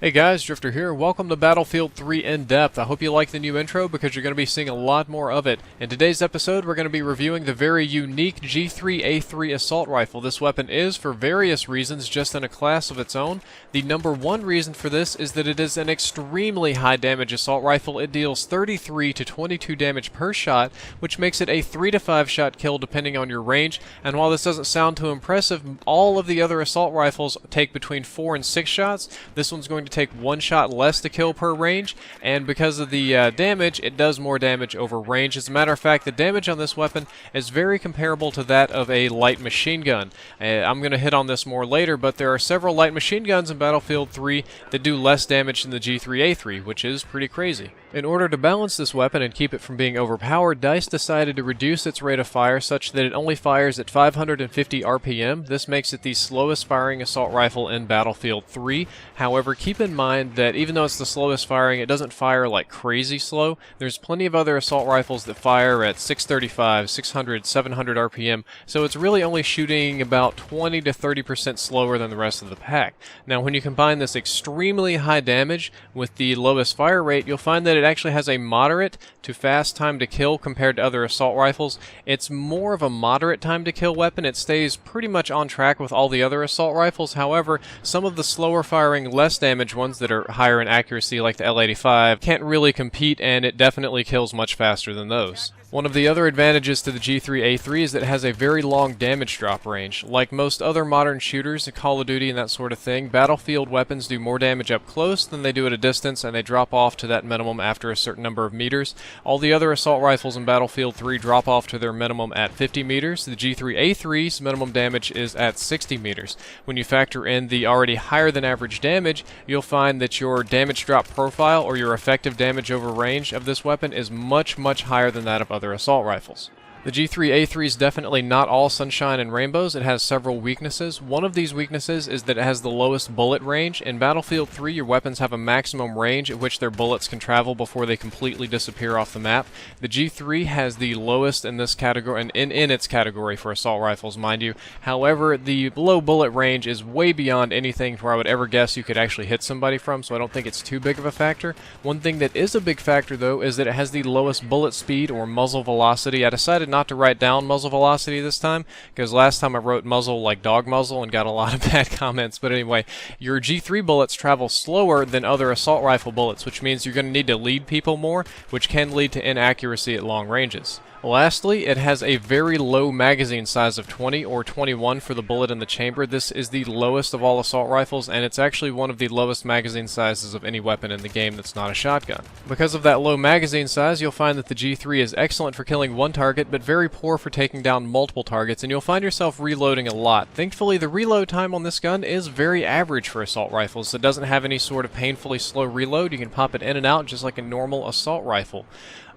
Hey guys, Drifter here. Welcome to Battlefield 3 In Depth. I hope you like the new intro because you're going to be seeing a lot more of it. In today's episode, we're going to be reviewing the very unique G3A3 assault rifle. This weapon is, for various reasons, just in a class of its own. The number one reason for this is that it is an extremely high damage assault rifle. It deals 33 to 22 damage per shot, which makes it a 3 to 5 shot kill depending on your range. And while this doesn't sound too impressive, all of the other assault rifles take between 4 and 6 shots. This one's going to take 1 shot less to kill per range, and because of the damage, it does more damage over range. As a matter of fact, the damage on this weapon is very comparable to that of a light machine gun. I'm going to hit on this more later, but there are several light machine guns in Battlefield 3 that do less damage than the G3A3, which is pretty crazy. In order to balance this weapon and keep it from being overpowered, DICE decided to reduce its rate of fire such that it only fires at 550 RPM. This makes it the slowest firing assault rifle in Battlefield 3. However, keep in mind that even though it's the slowest firing, it doesn't fire like crazy slow. There's plenty of other assault rifles that fire at 635, 600, 700 RPM, so it's really only shooting about 20 to 30% slower than the rest of the pack. Now, when you combine this extremely high damage with the lowest fire rate, you'll find that it actually has a moderate to fast time to kill compared to other assault rifles. It's more of a moderate time to kill weapon. It stays pretty much on track with all the other assault rifles. However, some of the slower firing, less damage ones that are higher in accuracy, like the L85, can't really compete, and it definitely kills much faster than those. One of the other advantages to the G3A3 is that it has a very long damage drop range. Like most other modern shooters, Call of Duty and that sort of thing, Battlefield weapons do more damage up close than they do at a distance, and they drop off to that minimum after a certain number of meters. All the other assault rifles in Battlefield 3 drop off to their minimum at 50 meters. The G3A3's minimum damage is at 60 meters. When you factor in the already higher than average damage, you'll find that your damage drop profile, or your effective damage over range of this weapon, is much higher than that of other assault rifles. The G3A3 is definitely not all sunshine and rainbows. It has several weaknesses. One of these weaknesses is that it has the lowest bullet range. In Battlefield 3, your weapons have a maximum range at which their bullets can travel before they completely disappear off the map. The G3 has the lowest in this category, and in its category for assault rifles, mind you. However, the low bullet range is way beyond anything where I would ever guess you could actually hit somebody from, so I don't think it's too big of a factor. One thing that is a big factor, though, is that it has the lowest bullet speed, or muzzle velocity. I decided not to write down muzzle velocity this time, because last time I wrote muzzle like dog muzzle and got a lot of bad comments. But anyway, your G3 bullets travel slower than other assault rifle bullets, which means you're going to need to lead people more, which can lead to inaccuracy at long ranges. Lastly, it has a very low magazine size of 20 or 21 for the bullet in the chamber. This is the lowest of all assault rifles, and it's actually one of the lowest magazine sizes of any weapon in the game that's not a shotgun. Because of that low magazine size, you'll find that the G3 is excellent for killing one target, but very poor for taking down multiple targets, and you'll find yourself reloading a lot. Thankfully, the reload time on this gun is very average for assault rifles. It doesn't have any sort of painfully slow reload. You can pop it in and out just like a normal assault rifle.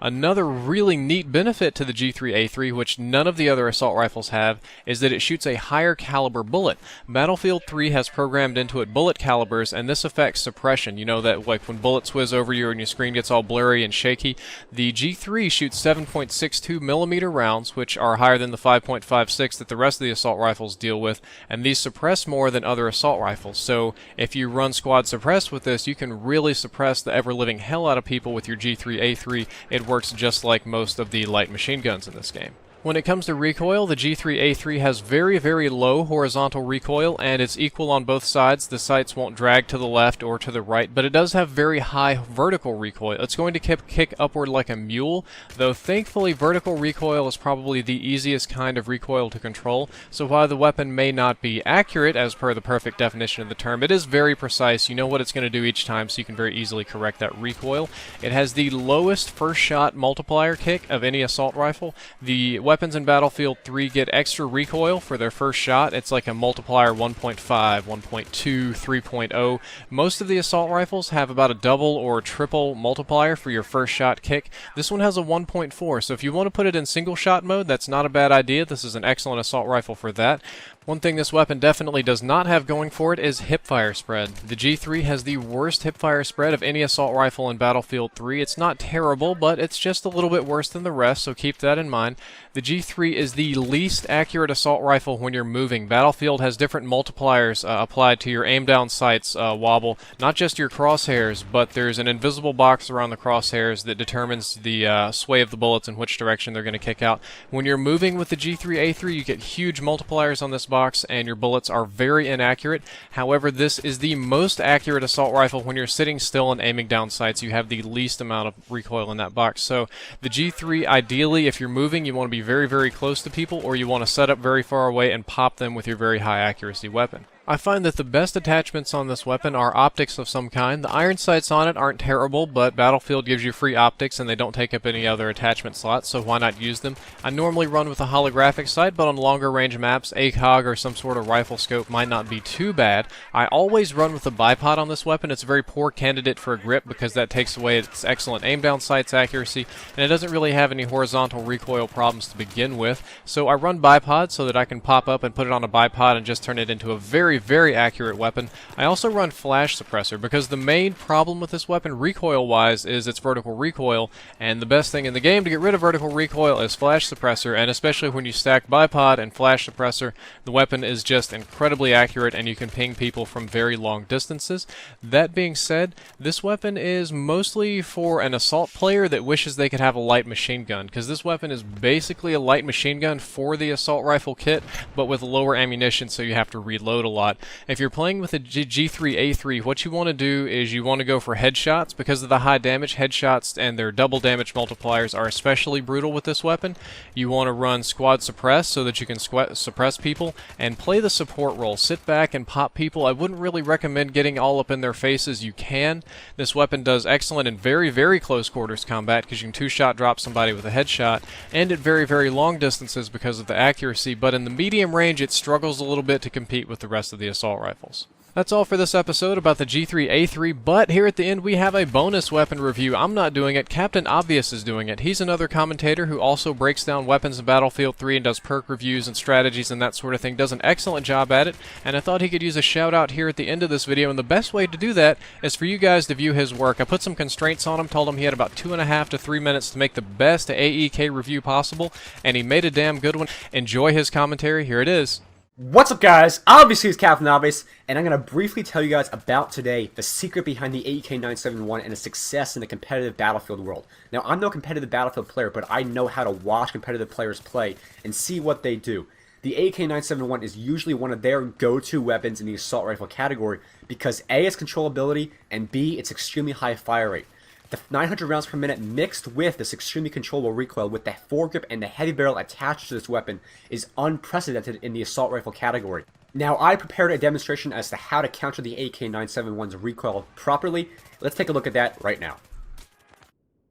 Another really neat benefit to the G3A3, which none of the other assault rifles have, is that it shoots a higher caliber bullet. Battlefield 3 has programmed into it bullet calibers, and this affects suppression. You know that, like, when bullets whiz over you and your screen gets all blurry and shaky. The G3 shoots 7.62 millimeter rounds, which are higher than the 5.56 that the rest of the assault rifles deal with, and these suppress more than other assault rifles. So if you run squad suppress with this, you can really suppress the ever-living hell out of people with your G3A3. It works just like most of the light machine guns in this game. When it comes to recoil, the G3A3 has very low horizontal recoil, and it's equal on both sides. The sights won't drag to the left or to the right, but it does have very high vertical recoil. It's going to kick upward like a mule, though thankfully vertical recoil is probably the easiest kind of recoil to control, so while the weapon may not be accurate as per the perfect definition of the term, it is very precise. You know what it's going to do each time, so you can very easily correct that recoil. It has the lowest first shot multiplier kick of any assault rifle. The weapons in Battlefield 3 get extra recoil for their first shot. It's like a multiplier 1.5, 1.2, 3.0. Most of the assault rifles have about a double or triple multiplier for your first shot kick. This one has a 1.4, so if you want to put it in single shot mode, that's not a bad idea. This is an excellent assault rifle for that. One thing this weapon definitely does not have going for it is hipfire spread. The G3 has the worst hipfire spread of any assault rifle in Battlefield 3. It's not terrible, but it's just a little bit worse than the rest, so keep that in mind. The the G3 is the least accurate assault rifle when you're moving. Battlefield has different multipliers applied to your aim down sights wobble, not just your crosshairs, but there's an invisible box around the crosshairs that determines the sway of the bullets and which direction they're going to kick out. When you're moving with the G3A3, you get huge multipliers on this box, and your bullets are very inaccurate. However, this is the most accurate assault rifle when you're sitting still and aiming down sights. You have the least amount of recoil in that box. So the G3, ideally, if you're moving, you want to be very, very close to people, or you want to set up very far away and pop them with your very high accuracy weapon. I find that the best attachments on this weapon are optics of some kind. The iron sights on it aren't terrible, but Battlefield gives you free optics and they don't take up any other attachment slots, so why not use them? I normally run with a holographic sight, but on longer range maps, ACOG or some sort of rifle scope might not be too bad. I always run with a bipod on this weapon. It's a very poor candidate for a grip because that takes away its excellent aim down sights accuracy, and it doesn't really have any horizontal recoil problems to begin with. So I run bipod so that I can pop up and put it on a bipod and just turn it into a very accurate weapon. I also run flash suppressor because the main problem with this weapon recoil-wise is its vertical recoil, and the best thing in the game to get rid of vertical recoil is flash suppressor, and especially when you stack bipod and flash suppressor, the weapon is just incredibly accurate and you can ping people from very long distances. That being said, this weapon is mostly for an assault player that wishes they could have a light machine gun, because this weapon is basically a light machine gun for the assault rifle kit, but with lower ammunition, so you have to reload a lot. If you're playing with a G3A3, what you want to do is you want to go for headshots. Because of the high damage, headshots and their double damage multipliers are especially brutal with this weapon. You want to run squad suppress so that you can suppress people, and play the support role. Sit back and pop people. I wouldn't really recommend getting all up in their faces. You can. This weapon does excellent in very close quarters combat because you can two-shot drop somebody with a headshot, and at very long distances because of the accuracy, but in the medium range it struggles a little bit to compete with the rest of the assault rifles. That's all for this episode about the G3A3, but here at the end we have a bonus weapon review. I'm not doing it, Captain Obvious is doing it. He's another commentator who also breaks down weapons in Battlefield 3 and does perk reviews and strategies and that sort of thing. Does an excellent job at it, and I thought he could use a shout out here at the end of this video, and the best way to do that is for you guys to view his work. I put some constraints on him, told him he had about 2.5 to 3 minutes to make the best AEK review possible, and he made a damn good one. Enjoy his commentary, here it is. What's up, guys? Obviously, it's Captain Obvious, and I'm going to briefly tell you guys about today, the secret behind the AEK 971 and its success in the competitive Battlefield world. Now, I'm no competitive Battlefield player, but I know how to watch competitive players play and see what they do. The AEK 971 is usually one of their go-to weapons in the assault rifle category because A, its controllability, and B, its extremely high fire rate. The 900 rounds per minute mixed with this extremely controllable recoil with the foregrip and the heavy barrel attached to this weapon is unprecedented in the assault rifle category. Now, I prepared a demonstration as to how to counter the AEK 971's recoil properly. Let's take a look at that right now.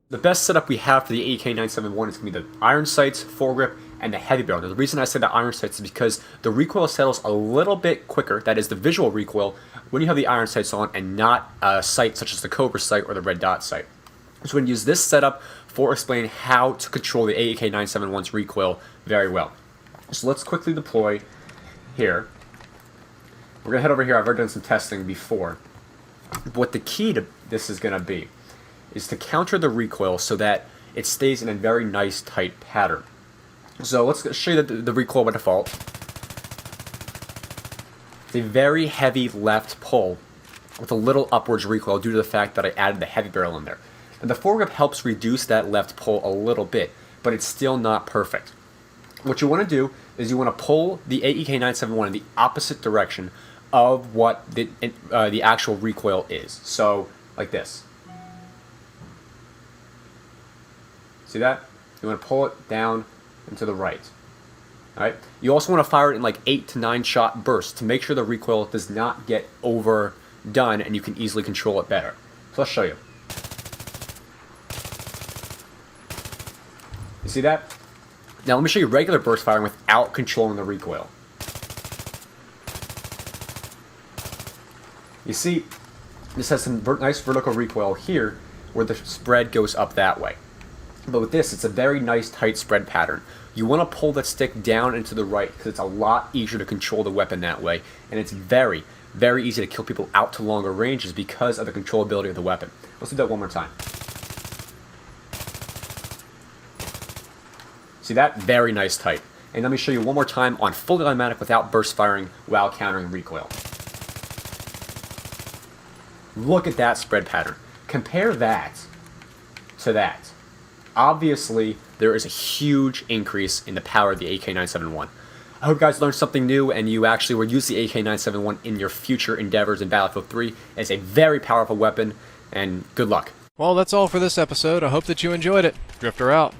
The best setup we have for the AEK 971 is going to be the iron sights, foregrip, and the heavy barrel. Now, the reason I say the iron sights is because the recoil settles a little bit quicker, that is the visual recoil, when you have the iron sights on and not a sight such as the Cobra sight or the red dot sight. So we're going to use this setup for explaining how to control the AEK 971's recoil very well. So let's quickly deploy here. We're going to head over here. I've already done some testing before. What the key to this is going to be is to counter the recoil so that it stays in a very nice tight pattern. So let's show you the recoil by default. It's a very heavy left pull with a little upwards recoil due to the fact that I added the heavy barrel in there. And the foregrip helps reduce that left pull a little bit, but it's still not perfect. What you want to do is you want to pull the AEK 971 in the opposite direction of what the actual recoil is. So, like this. See that? You want to pull it down and to the right. Alright? You also want to fire it in like 8 to 9 shot bursts to make sure the recoil does not get overdone and you can easily control it better. So let's show you. You see that? Now let me show you regular burst firing without controlling the recoil. You see, this has some nice vertical recoil here where the spread goes up that way. But with this, it's a very nice tight spread pattern. You want to pull that stick down and to the right because it's a lot easier to control the weapon that way, and it's very easy to kill people out to longer ranges because of the controllability of the weapon. Let's do that one more time. See that? Very nice tight. And let me show you one more time on fully automatic without burst firing while countering recoil. Look at that spread pattern. Compare that to that. Obviously, there is a huge increase in the power of the AK-971. I hope you guys learned something new and you actually will use the AK-971 in your future endeavors in Battlefield 3. It's a very powerful weapon, and good luck. Well, that's all for this episode. I hope that you enjoyed it. Drifter out.